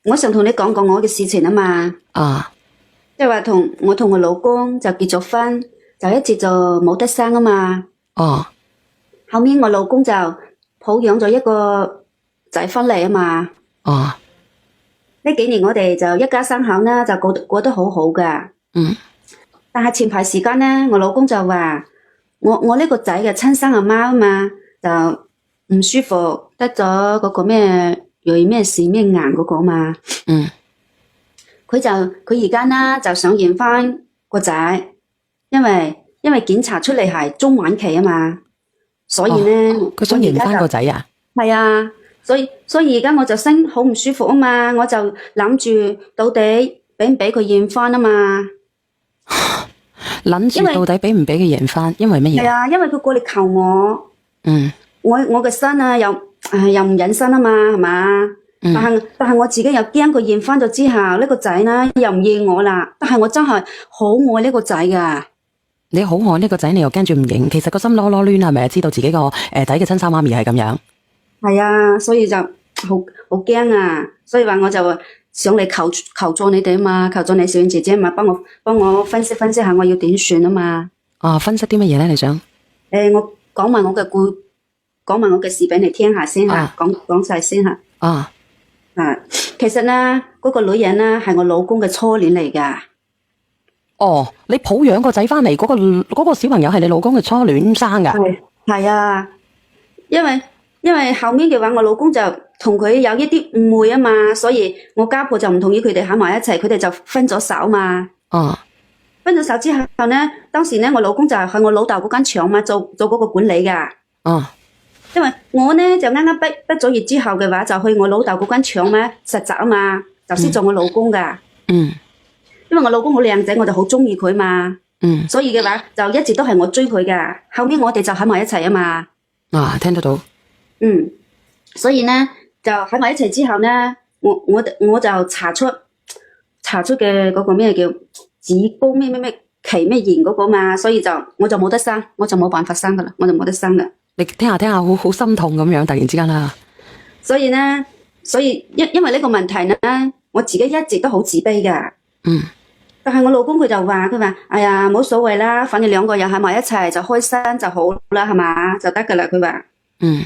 我想同你講講我嘅事情啊嘛，啊，即係話同我老公就結咗婚，就一直就冇得生啊嘛。哦，後面我老公就抱養咗一個仔翻嚟啊嘛。哦，呢幾年我哋就一家三口啦，就過得好好噶。嗯，但係前排時間咧，我老公就話我呢個仔嘅親生阿媽啊嘛，就唔舒服，得咗嗰個咩銳咩屎咩癌嗰個嘛。嗯，佢而家啦就想驗翻個仔，因為檢查出嚟係中晚期啊嘛，所以咧佢想認翻個仔啊？係啊，所以而家我就心好唔舒服啊嘛，我就諗住到底俾唔俾佢驗翻啊嘛。諗住到底俾唔俾佢認翻？因為乜嘢？係啊，因為佢過嚟求我，嗯，我嘅身啊又唔忍心啊嘛，係嘛？嗯，但係我自己又驚佢驗翻咗之後，呢個仔呢又唔認我啦。但係我真係好愛呢個仔噶。你好愛呢個仔，你又驚住唔認，其實個心囉囉攣係咪？知道自己個仔嘅親生媽咪係咁樣。係啊，所以就好驚啊，所以話我就上嚟求助你哋啊嘛，求助你小燕姐姐嘛，幫我分析下我要點算啊嘛。啊，分析啲乜嘢咧？你想？我講埋我嘅事俾你聽下先吓，講晒先吓。啊，其實呢，嗰個女人呢係我老公嘅初戀嚟噶。哦，你抱養個仔翻嚟，嗰個小朋友係你老公嘅初戀生噶？係啊，因為後面嘅話，我老公就同佢有一啲誤會啊嘛，所以我家婆就唔同意佢哋喺埋一齊，佢哋就分咗手嘛。哦，分咗手之後呢，當時呢，我老公就喺我老豆嗰間廠嘛做嗰個管理噶。哦，因為我呢就啱啱畢咗業之後嘅話，就去我老豆嗰間廠咩實習啊嘛，就識咗我老公噶。嗯，因為我老公好靚仔，我就好中意佢嘛。嗯，所以嘅話就一直都係我追佢噶。後面我哋就喺埋一齊啊嘛。啊，聽得到。嗯，所以呢，就喺埋一齊之後呢，我就查出嘅嗰個咩叫子宮咩期咩炎嗰個嘛，所以我就冇得生，我就冇辦法生噶啦，我就冇得生啦。你聽下好心痛咁樣，突然之間啦。所以呢，因為呢個問題呢，我自己一直都好自卑噶。嗯。但係我老公佢話，哎呀冇所謂啦，反正兩個人喺埋一齊就開心就好啦，係嘛就得噶啦，佢話。嗯。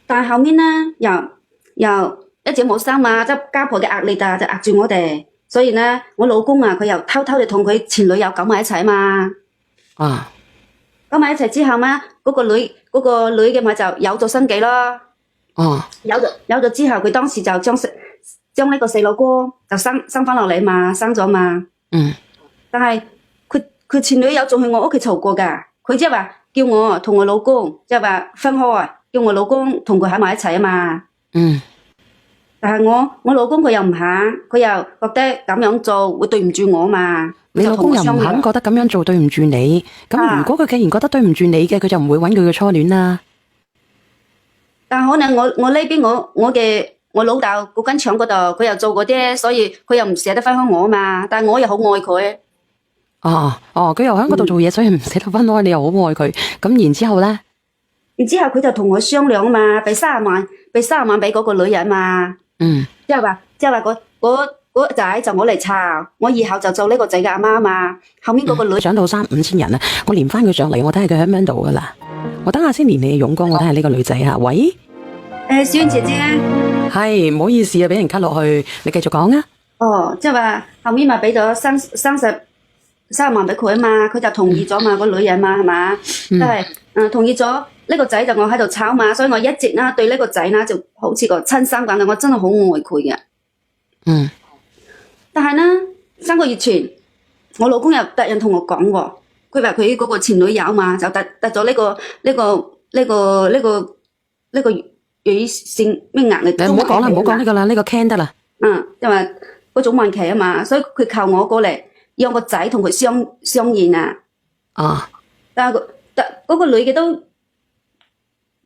但係後面呢，又一直冇生嘛，即係家婆嘅壓力啊，就壓住我哋，所以呢，我老公啊，佢又偷偷地同佢前女友搞埋一齊嘛。啊！搞埋一齊之後嘛，嗰個女嘅咪就有咗身紀咯。哦。有咗之後，佢當時就將呢個細佬哥就生翻落嚟嘛，生咗嘛。嗯。但係佢前女友仲去我屋企嘈過噶，佢即係話叫我同我老公即係話分開，叫我老公同佢喺埋一齊啊嘛。嗯。但係我老公佢又唔肯，佢又覺得咁樣做會對唔住我嘛。你老公又唔肯，覺得咁樣做對唔住你。咁如果佢既然覺得對唔住你嘅，佢就唔會揾佢嘅初戀啦。但可能我呢邊我老豆嗰間廠嗰度，佢又做嗰啲，所以佢又唔捨得分開我嘛。但係我又好愛佢。哦，佢又喺嗰度做嘢，所以唔捨得分開，你又好愛佢。咁然之後咧？然之後佢就同我商量嘛，俾30萬俾嗰個女人嘛。嗯。即係話嗰個仔就我嚟湊，我以後就做呢個仔嘅阿媽嘛。後面嗰個女上到3-5千人啊，我連翻佢上嚟，我睇下佢喺邊度噶啦。我等下先連你嘅勇哥，我睇下呢個女仔吓。喂，小燕姐姐啊，係唔好意思啊，俾人 cut 落去，你繼續講啊。哦，即係話後面咪俾咗30萬俾佢啊嘛，佢就同意咗嘛，個女人嘛係嘛，即係同意咗呢個仔就我喺度湊嘛，所以我一直啦對呢個仔啦就好似個親生咁嘅，我真係好愛佢嘅。嗯。但係呢，3個月前，我老公又突然同我講喎，佢話佢嗰個前女友嘛，就得咗呢個乙性咩癌嚟。你唔好講啦，唔好講呢個啦，呢個 can 得啦。因為嗰種晚期啊嘛，所以佢求我過嚟，讓個仔同佢相認啊。但係嗰個女嘅都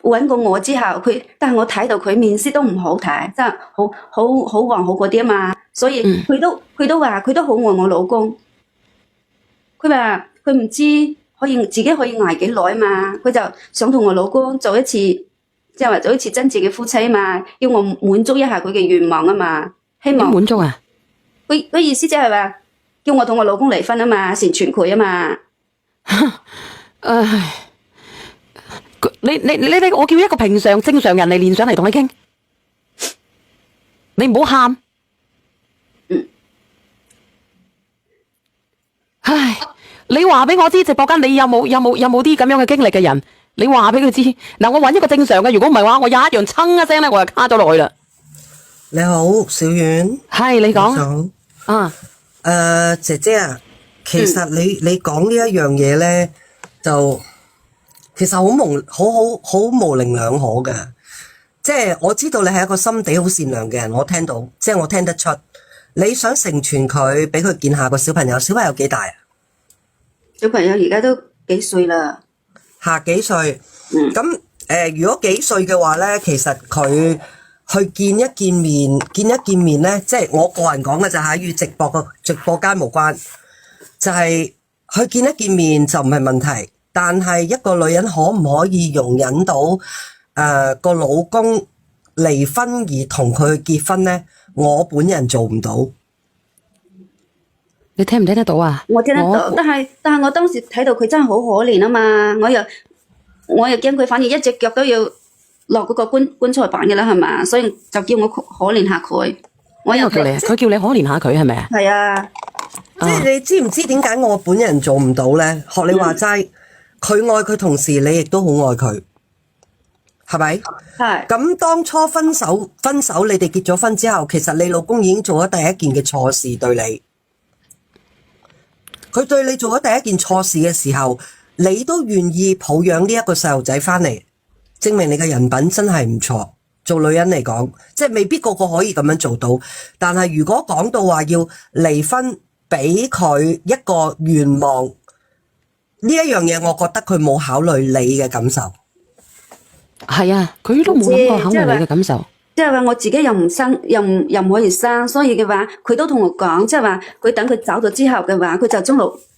搵過我之後，但係我睇到佢面色都唔好睇，真係好黃好嗰啲啊嘛，所以佢都話佢都好愛我老公。佢話佢唔知自己可以捱幾耐嘛，佢就想同我老公做一次，即係話做一次真正嘅夫妻嘛，要我滿足一下佢嘅願望啊嘛。希望滿足啊？佢意思即係話叫我同我老公離婚啊嘛，成全佢啊嘛。唉，你，我叫一個平常正常人嚟連上嚟同你傾，你唔好喊。唉，你話俾我知直播間你有冇啲咁樣嘅經歷嘅人？你話俾佢知。嗱，我揾一個正常嘅，如果唔係話，我一樣噌一聲咧，我就卡咗落去啦。你好，小遠。係你講。啊，姐姐啊，其實你講呢一樣嘢咧，就其實好模棱兩可嘅。即係我知道你係一個心地好善良嘅人，我聽到，即係我聽得出，你想成全佢，俾佢見下個小朋友。小朋友幾大啊？小朋友而家都幾歲啦？下幾歲？咁如果幾歲嘅話咧，其實佢去見一見面咧，即係我個人講嘅就係與直播間無關，就係去見一見面就唔係問題，但係一個女人可唔可以容忍到個老公離婚而同佢去結婚咧？我本人做唔到。你聽唔聽得到啊？我聽得到，但係我當時睇到佢真係好可憐啊嘛，我又驚佢，反而一隻腳都要落嗰個棺材板嘅啦，係嘛，所以就叫我可憐下佢。我又叫你，佢叫你可憐下佢係咪啊？係啊，即係你知唔知點解我本人做唔到咧？學你話齋，佢愛佢同時，你亦都好愛佢，係咪？係。咁當初分手，你哋結咗婚之後，其實你老公已經做咗第一件嘅錯事對你。佢對你做咗第一件錯事嘅時候，你都願意抱養呢一個細路仔翻嚟，證明你嘅人品真係唔錯。做女人嚟講，即係未必個個可以咁樣做到。但係如果講到話要離婚，俾佢一個願望，呢一樣嘢，我覺得佢冇考慮你嘅感受。係啊，佢都冇諗過考慮你嘅感受。即係話我自己又唔生，又唔可以生，所以嘅話，佢都同我講，即係話佢等佢走咗之後嘅話，佢就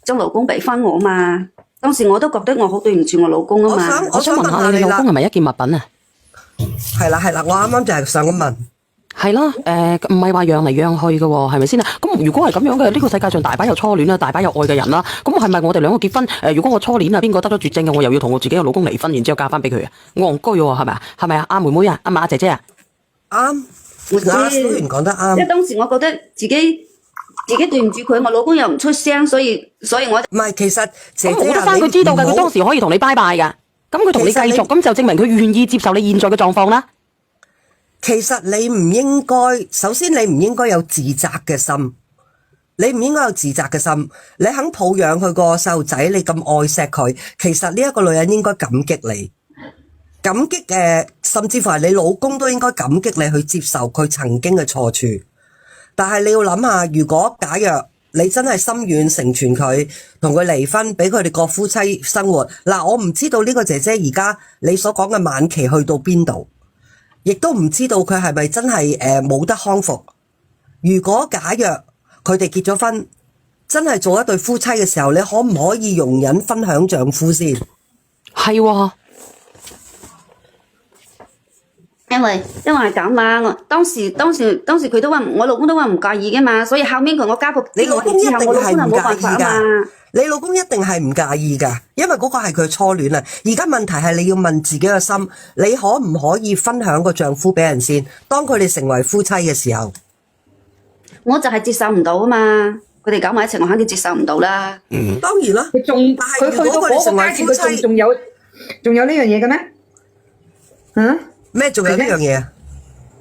將老公俾翻我嘛。當時我都覺得我好對唔住我老公啊嘛。我想問下你老公係咪一件物品啊？係啦，我啱啱就係想咁問。係咯，唔係話讓嚟讓去嘅喎，係咪先啊？咁如果係咁樣嘅，呢個世界上大把有初戀啦，大把有愛嘅人啦。咁係咪我哋兩個結婚？如果我初戀啊，邊個得咗絕症嘅，我又要同我自己嘅老公離婚，然之後嫁翻俾佢啊？戇居喎，係咪啊？係咪啊？阿妹妹啊，阿姐姐啊？啱，阿小圓講得啱。即係當時我覺得自己對唔住佢，我老公又唔出聲，所以我唔係，其實姐姐我覺得翻佢知道㗎，佢當時可以同你拜拜㗎。咁佢同你繼續，咁就證明佢願意接受你現在嘅狀況啦。其實你唔應該，首先你唔應該有自責嘅心，你唔應該有自責嘅心。你肯抱養佢個細路仔，你咁愛錫佢，其實呢一個女人應該感激你。感激甚至乎係你老公都應該感激你去接受佢曾經嘅錯處。但係你要諗下，如果假若你真係心軟成全佢，同佢離婚，俾佢哋過夫妻生活。嗱，我唔知道呢個姐姐而家你所講嘅晚期去到邊度，亦都唔知道佢係咪真係冇得康復。如果假若佢哋結咗婚，真係做一對夫妻嘅時候，你可唔可以容忍分享丈夫先？係喎。因為係咁嘛，我當時佢都話，我老公都話唔介意嘅嘛，所以後面我家婆你老公一定係唔介意噶，你老公一定係唔介意噶，因為嗰個係佢初戀啊。而家問題係你要問自己個心，你可唔可以分享個丈夫俾人先？當佢哋成為夫妻嘅時候，我就係接受唔到啊嘛，佢哋搞埋一齊，我肯定接受唔到啦。當然啦，佢去到嗰個階段，佢仲有呢樣嘢嘅咩？嗯？咩仲有呢樣嘢啊？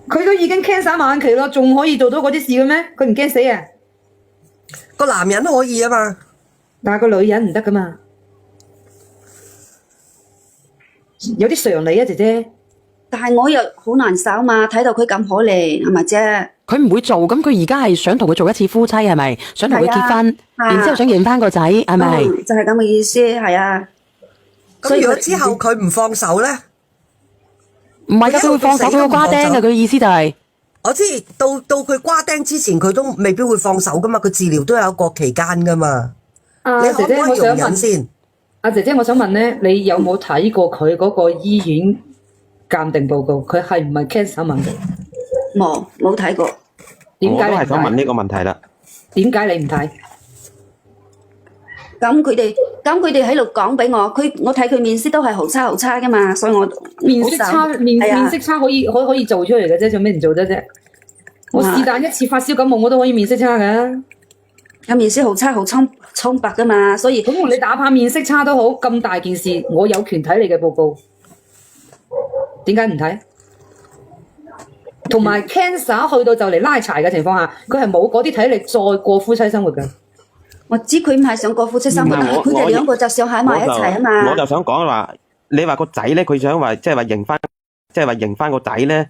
佢都已經 cancer 晚期咯，仲可以做到嗰啲事嘅咩？佢唔驚死啊？個男人可以啊嘛，但係個女人唔得噶嘛，有啲常理啊，姐姐。但係我又好難受嘛，睇到佢咁可憐，係咪啫？佢唔會做，咁佢而家係想同佢做一次夫妻，係咪？想同佢結婚，然之後想認翻個仔，係咪？就係咁嘅意思，係啊。咁如果之後佢唔放手咧？唔係噶，佢會放手，佢會瓜釘嘅。佢意思就係，我知到佢瓜釘之前，佢都未必會放手噶嘛。佢治療都有一個期間噶嘛。你可唔可以容忍先？阿姐姐，我想問咧，你有冇睇過佢嗰個醫院鑑定報告？佢係唔係 cancer 晚期？冇睇過。點解我都係想問呢個問題啦。點解你唔睇？咁佢哋喺度講俾我，我睇佢面色都係好差噶嘛，所以我面色差，面色差可以做出嚟嘅啫，做咩唔做得啫？我是但一次發燒感冒，我都可以面色差㗎。佢面色好差，好蒼白噶嘛，所以咁你哪怕面色差都好，咁大件事，我有權睇你嘅報告，點解唔睇？同埋 cancer 去到就嚟拉柴嘅情況下，佢係冇嗰啲體力再過夫妻生活嘅。我知佢唔係想過夫妻生活，但係佢哋兩個就想喺埋一齊啊嘛。我就想講話，你話個仔咧，佢想話即係話認翻個仔咧。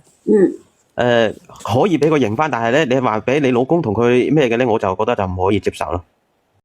可以俾佢認翻，但係咧，你話俾你老公同佢咩嘅咧，我就覺得就唔可以接受咯。